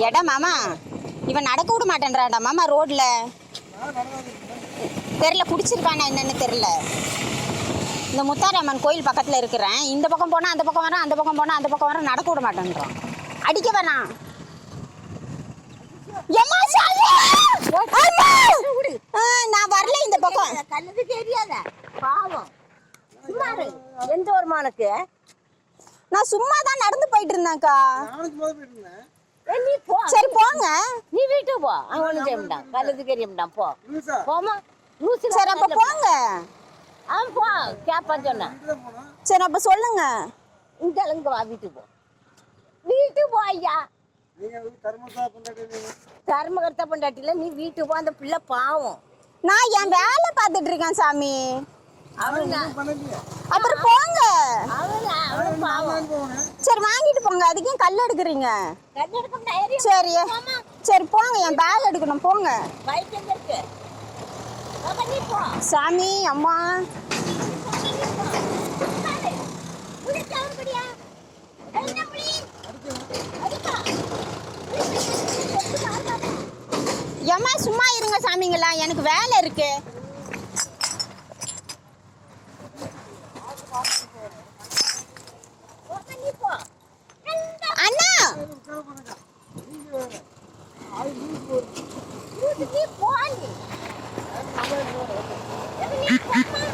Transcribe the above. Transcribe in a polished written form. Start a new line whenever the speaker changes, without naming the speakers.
எடா மாமா இவன் நடக்க விட மாட்டேன்றாடா மாமா ரோட்ல. தெரியல குடிச்சிருக்கானா என்னன்னு தெரியல. இந்த முத்தாரம்மன் கோயில் பக்கத்தில் இருக்கிறேன். இந்த பக்கம் போனால் அந்த பக்கம் வரேன், அந்த பக்கம் போனால் அந்த பக்கம் வரேன், நடக்க விட மாட்டேன்றான். அடிக்க வேணாம். நான் வரல இந்த பக்கம்.
கண்ணது தெரியாத பாவம். எந்த வருமானக்கு
நான் சும்மா தான் நடந்து போயிட்டு இருந்தேன்க்கா. சரி போங்க,
நீ வீட்டுக்கு போ. அவனு செய்யமாட்டான், கல்லது தெரியமாட்டான். போ போமா.
சரி அப்ப போங்க.
அவன் போ கேப்பான்னு சொன்னான்.
சரி அப்ப சொல்லுங்க.
இங்க வா, வீட்டுக்கு போ. வீட்டுக்கு போ ஐயா. தர்மகர்த்தா பொண்டாட்டில நீ வீட்டுக்கு போ. அந்த பிள்ளை பாவம்.
நான் என் வேலை பார்த்துட்டு இருக்கேன் சாமி. அப்புறம் போங்க. சரி வாங்கிட்டு போங்க. அதுக்கும் கல் எடுக்கிறீங்க. சரி சரி போங்க, என் பேக் எடுக்கணும். போங்க சாமி. அம்மா ஏம்மா சும்மா இருங்க சாமிங்களா, எனக்கு வேலை இருக்கு. அண்ணா